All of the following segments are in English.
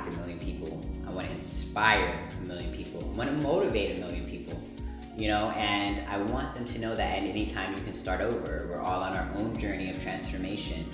impact 1 million people. I want to inspire 1 million people. I want to motivate 1 million people, and I want them to know that at any time you can start over. We're all on our own journey of transformation.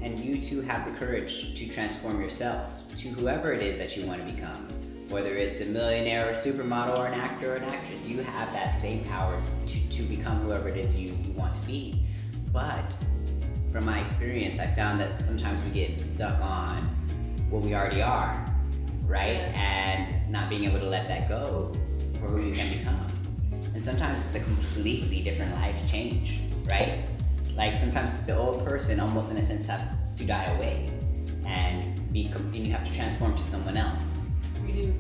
And you too have the courage to transform yourself to whoever it is that you want to become. Whether it's a millionaire or a supermodel or an actor or an actress, you have that same power to become whoever it is you want to be. But from my experience, I found that sometimes we get stuck on what we already are, right? And not being able to let that go for who you can become. And sometimes it's a completely different life change, right? Like sometimes the old person almost in a sense has to die away and you have to transform to someone else. You do.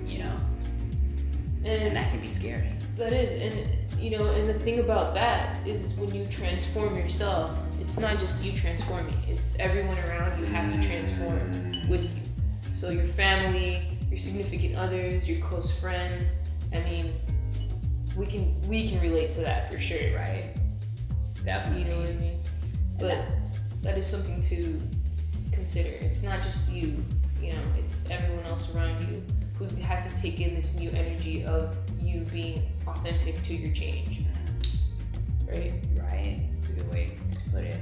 And that can be scary. That is, and the thing about that is when you transform yourself, it's not just you transforming, it's everyone around you has to transform with you. So your family, your significant others, your close friends, we can relate to that for sure. Right. Definitely. You know what I mean? But that is something to consider. It's not just you, it's everyone else around you who has to take in this new energy of you being authentic to your change. Right? Right. It's a good way to put it.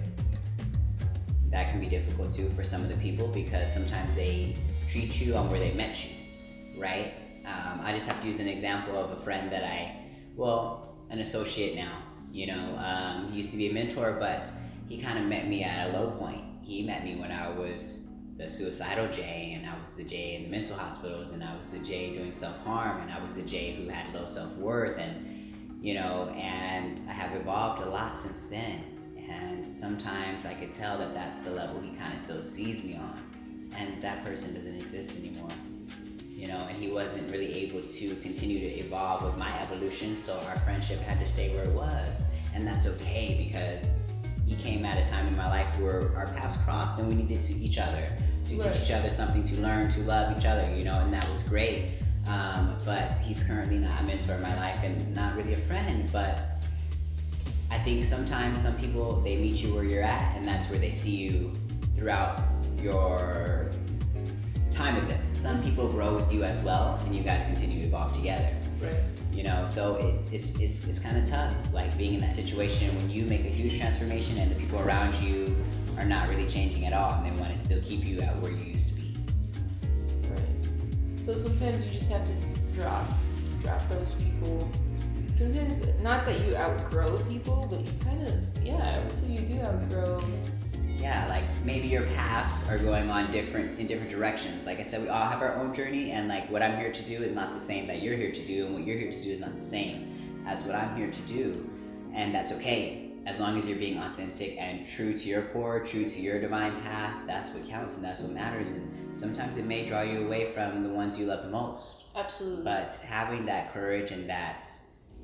That can be difficult too for some of the people because sometimes they treat you on where they met you, right? I just have to use an example of a friend that an associate now, he used to be a mentor, but he kind of met me at a low point. He met me when I was the suicidal Jay, and I was the Jay in the mental hospitals, and I was the Jay doing self-harm, and I was the Jay who had low self-worth, and I have evolved a lot since then. And sometimes I could tell that that's the level he kind of still sees me on, and that person doesn't exist anymore. And he wasn't really able to continue to evolve with my evolution, so our friendship had to stay where it was. And that's okay because he came at a time in my life where our paths crossed and we needed to each other, to teach each other something, to learn, to love each other, and that was great. But he's currently not a mentor in my life and not really a friend, but I think sometimes some people, they meet you where you're at and that's where they see you throughout your time with them. Some people grow with you as well and you guys continue to evolve together. Right. So it's kind of tough, like being in that situation when you make a huge transformation and the people around you are not really changing at all and they want to still keep you at where you used to be. Right. So sometimes you just have to drop those people. Sometimes, not that you outgrow people, but you kind of, I would say you do outgrow. Yeah, like maybe your paths are going on in different directions. Like I said, we all have our own journey, and like what I'm here to do is not the same that you're here to do, and what you're here to do is not the same as what I'm here to do. And that's okay, as long as you're being authentic and true to your core, true to your divine path. That's what counts and that's what matters. And sometimes it may draw you away from the ones you love the most. Absolutely. But having that courage and that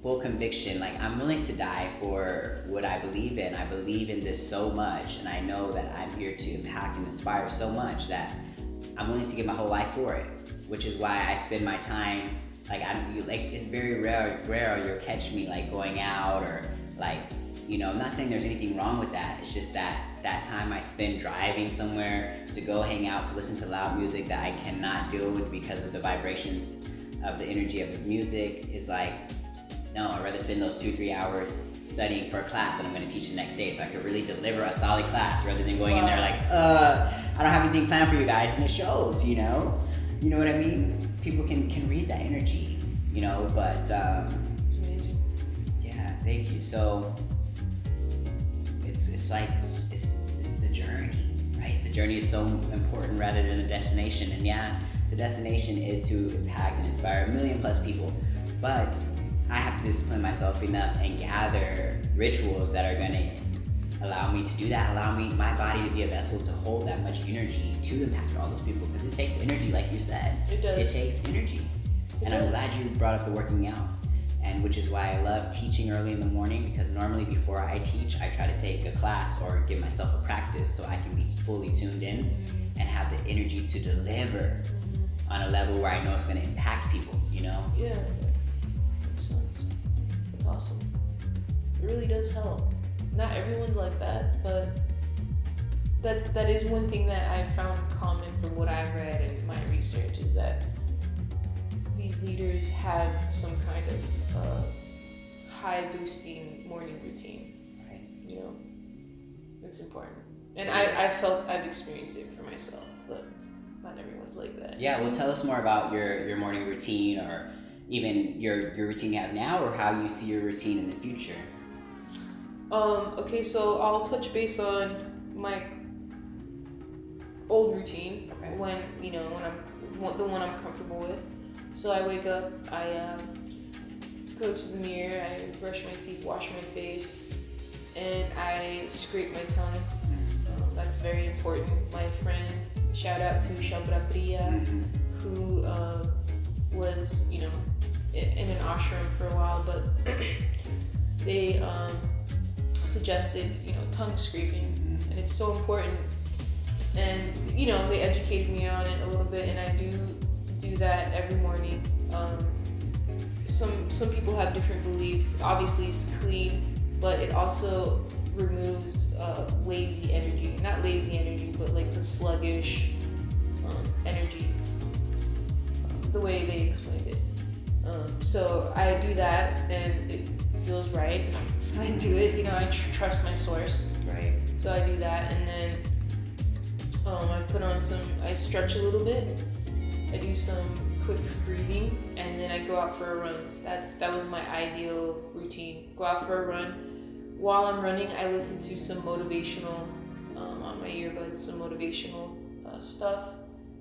full conviction, like I'm willing to die for what I believe in. I believe in this so much, and I know that I'm here to impact and inspire so much that I'm willing to give my whole life for it, which is why I spend my time, it's very rare you'll catch me like going out or like, I'm not saying there's anything wrong with that. It's just that time I spend driving somewhere to go hang out, to listen to loud music that I cannot deal with because of the vibrations of the energy of the music is like, no, I'd rather spend those 2-3 hours studying for a class that I'm going to teach the next day so I can really deliver a solid class rather than going in there like, I don't have anything planned for you guys, and it shows, You know what I mean? People can read that energy, but... It's amazing. Yeah, thank you. So, it's the journey, right? The journey is so important rather than the destination. And yeah, the destination is to impact and inspire 1 million plus people. But I have to discipline myself enough and gather rituals that are going to allow me to do that, allow my body to be a vessel to hold that much energy to impact all those people, because it takes energy, like you said. It does. It takes energy. I'm glad you brought up the working out, and which is why I love teaching early in the morning, because normally before I teach, I try to take a class or give myself a practice so I can be fully tuned in and have the energy to deliver on a level where I know it's going to impact people, Yeah. That's awesome. It really does help. Not everyone's like that, but that is one thing that I found common from what I've read and my research is that these leaders have some kind of high boosting morning routine. Right. You know, it's important. And I've experienced it for myself, but not everyone's like that. Yeah, well, tell us more about your morning routine, or even your routine you have now, or how you see your routine in the future. Okay, so I'll touch base on my old routine. Okay. When I'm the one I'm comfortable with. So I wake up, I go to the mirror, I brush my teeth, wash my face, and I scrape my tongue. That's very important. My friend, shout out to Shabra Priya, who was, in an ashram for a while, but they suggested, tongue scraping, and it's so important. And they educated me on it a little bit, and I do that every morning. Some people have different beliefs. Obviously, it's clean, but it also removes lazy energy. Not lazy energy, but like the sluggish energy. The way they explained it. So I do that, and it feels right. So I do it. I trust my source. Right. So I do that, and then I put on I stretch a little bit. I do some quick breathing, and then I go out for a run. That was my ideal routine. Go out for a run. While I'm running, I listen to some motivational, on my earbuds, some motivational stuff.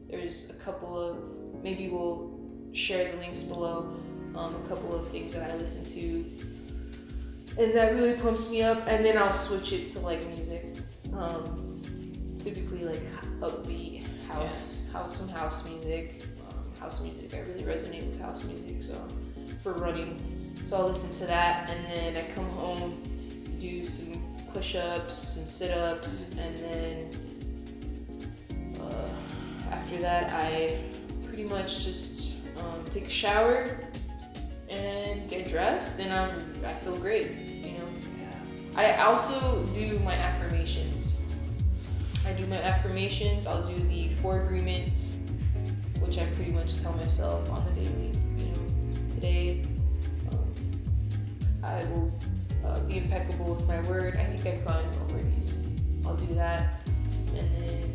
There's a couple of, maybe we'll share the links below, a couple of things that I listen to. And that really pumps me up, and then I'll switch it to like music. Typically like upbeat some house music. I really resonate with house music, so for running. So I'll listen to that, and then I come home, do some push-ups, some sit-ups, and then after that I pretty much just take a shower and get dressed, and I feel great, Yeah. I also do my affirmations. I'll do the 4 agreements, which I pretty much tell myself on the daily. Today I will be impeccable with my word. I think I've gone over these. I'll do that, and then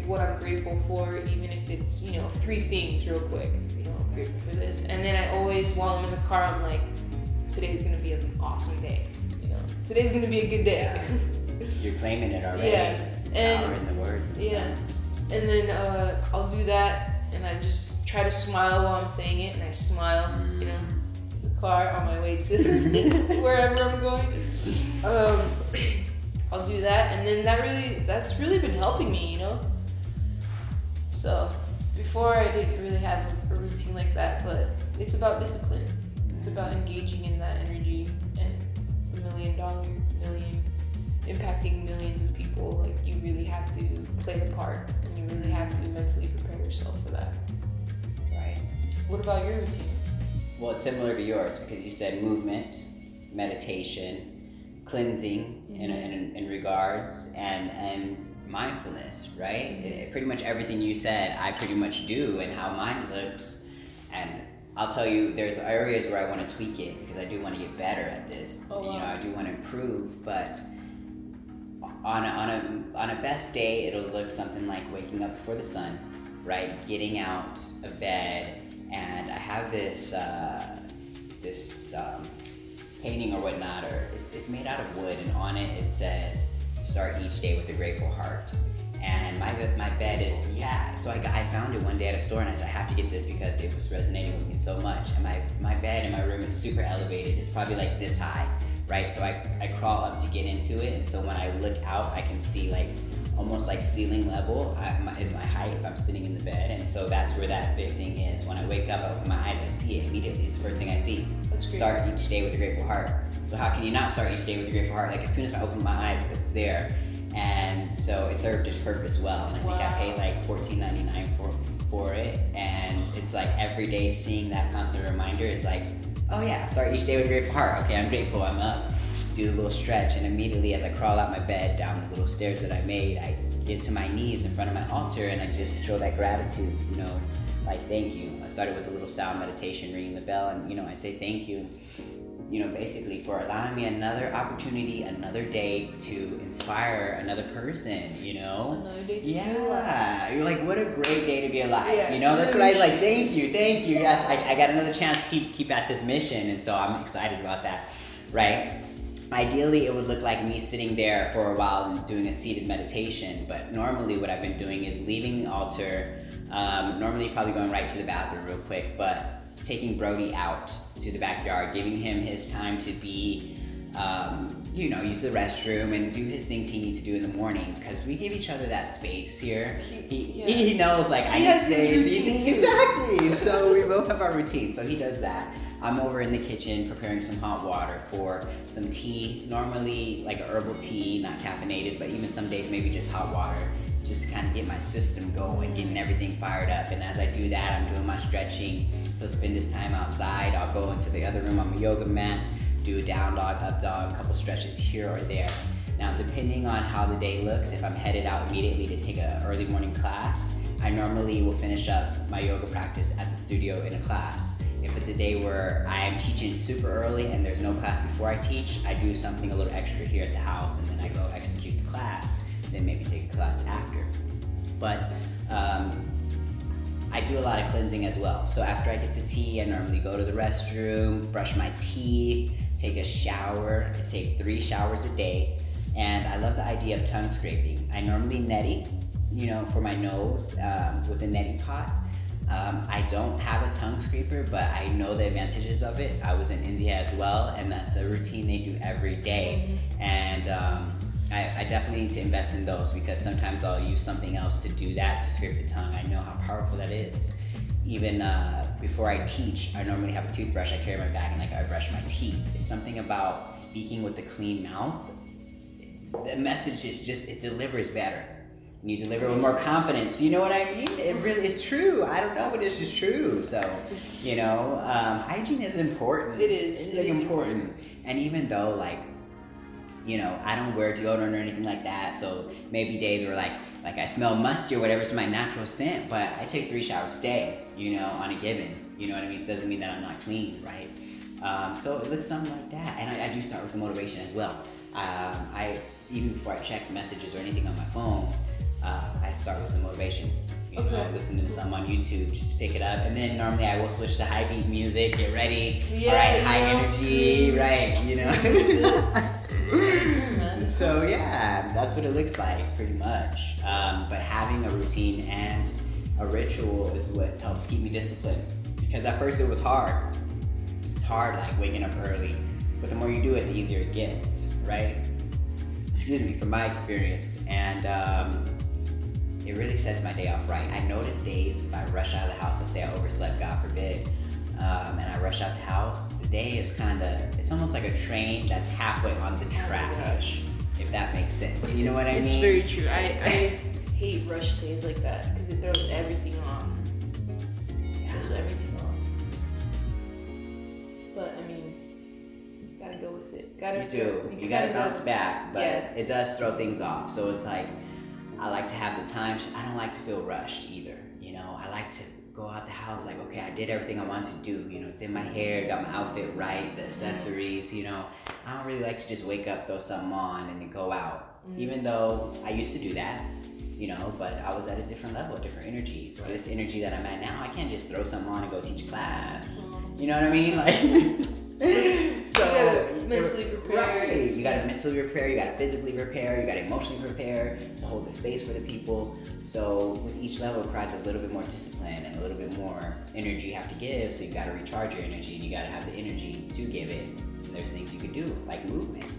what I'm grateful for, even if it's 3 things real quick. I'm grateful for this, and then I always, while I'm in the car, I'm like, today's gonna be an awesome day. Today's gonna be a good day. Yeah. You're claiming it already. Yeah. There's power in the words. Yeah. And then I'll do that, and I just try to smile while I'm saying it, and I smile, in the car on my way to wherever I'm going. I'll do that, and then that's really been helping me, So before I didn't really have a routine like that, but it's about discipline. It's about engaging in that energy and the $1 million, impacting millions of people. Like, you really have to play the part, and you really have to mentally prepare yourself for that. Right. What about your routine? Well, it's similar to yours, because you said movement, meditation, cleansing in regards, and mindfulness, right? Pretty much everything you said, I pretty much do, and how mine looks. And I'll tell you, there's areas where I want to tweak it, because I do want to get better at this. Oh, wow. I do want to improve, but on a best day, it'll look something like waking up before the sun, right? Getting out of bed, and I have this painting or whatnot, or it's made out of wood, and on it says, "Start each day with a grateful heart." And my bed is, so I found it one day at a store, and I said, I have to get this because it was resonating with me so much. And my bed in my room is super elevated. It's probably like this high, right? So I crawl up to get into it, and so when I look out, I can see like almost like ceiling level is my height if I'm sitting in the bed. And so that's where that big thing is. When I wake up, I open my eyes, I see it immediately. It's the first thing I see. That's great. Start each day with a grateful heart. So how can you not start each day with a grateful heart? Like, as soon as I open my eyes, it's there. And so it served its purpose well. And I think I paid like $14.99 for it. And it's like every day seeing that constant reminder is like, oh yeah, start each day with a grateful heart. Okay, I'm grateful, I'm up. Do a little stretch, and immediately as I crawl out my bed, down the little stairs that I made, I get to my knees in front of my altar, and I just show that gratitude, like thank you. I started with a little sound meditation, ringing the bell, and I say thank you, basically for allowing me another opportunity, another day to inspire another person, Another day to be alive. Yeah, you're like, what a great day to be alive. Yeah. That's what I like. Thank you. Yes, I got another chance to keep at this mission, and so I'm excited about that, right? Ideally, it would look like me sitting there for a while and doing a seated meditation, but normally what I've been doing is leaving the altar, normally probably going right to the bathroom real quick, but taking Brody out to the backyard, giving him his time to be, use the restroom and do his things he needs to do in the morning, because we give each other that space here. He knows, like, I need space. Exactly. So we both have our routine. So he does that. I'm over in the kitchen preparing some hot water for some tea, normally like a herbal tea, not caffeinated, but even some days maybe just hot water, just to kind of get my system going, getting everything fired up. And as I do that, I'm doing my stretching. He'll spend his time outside. I'll go into the other room on my yoga mat, do a down dog, up dog, a couple stretches here or there. Now, depending on how the day looks, if I'm headed out immediately to take an early morning class, I normally will finish up my yoga practice at the studio in a class. If it's a day where I am teaching super early and there's no class before I teach, I do something a little extra here at the house, and then I go execute the class, then maybe take a class after. But I do a lot of cleansing as well. So after I get the tea, I normally go to the restroom, brush my teeth, take a shower. I take 3 showers a day, and I love the idea of tongue scraping. I normally neti, for my nose with a neti pot. I don't have a tongue scraper, but I know the advantages of it. I was in India as well, and that's a routine they do every day. And I definitely need to invest in those, because sometimes I'll use something else to do that, to scrape the tongue. I know how powerful that is. Even before I teach, I normally have a toothbrush I carry in my bag, and I brush my teeth. It's something about speaking with a clean mouth. The message is it delivers better. You deliver with more confidence. You know what I mean? It really is true. I don't know, but it's just true. So, hygiene is important. It is. It's important. And even though, I don't wear deodorant or anything like that, so maybe days where I smell musty or whatever, it's my natural scent, but I take 3 showers a day, on a given. You know what I mean? It doesn't mean that I'm not clean, right? So it looks something like that. And I do start with the motivation as well. Even before I check messages or anything on my phone, I start with some motivation. Listening to some on YouTube just to pick it up, and then normally I will switch to high beat music, get ready, all right, high energy, right, So yeah, that's what it looks like pretty much. But having a routine and a ritual is what helps keep me disciplined, because at first it was hard. It's hard, waking up early, but the more you do it, the easier it gets, right? Excuse me, from my experience. And it really sets my day off right. I notice days if I rush out of the house, let's say I overslept, God forbid, and I rush out the house, the day is it's almost like a train that's halfway on the track, if that makes sense. You know what I mean? It's very true. I hate rush days like that, because it throws everything off. Throws everything off. But gotta go with it. You gotta bounce back, but it does throw things off. So it's I like to have the time. I don't like to feel rushed either. I like to go out the house okay, I did everything I wanted to do. It's in my hair, got my outfit right, the accessories. I don't really like to just wake up, throw something on, and then go out. Even though I used to do that, but I was at a different level, a different energy. Right. This energy that I'm at now, I can't just throw something on and go teach a class. You know what I mean? So you gotta mentally prepare. Right. You gotta mentally prepare, you gotta physically prepare, you gotta emotionally prepare to hold the space for the people. So with each level, it requires a little bit more discipline and a little bit more energy you have to give. So you gotta recharge your energy, and you gotta have the energy to give it. And there's things you can do, like movement.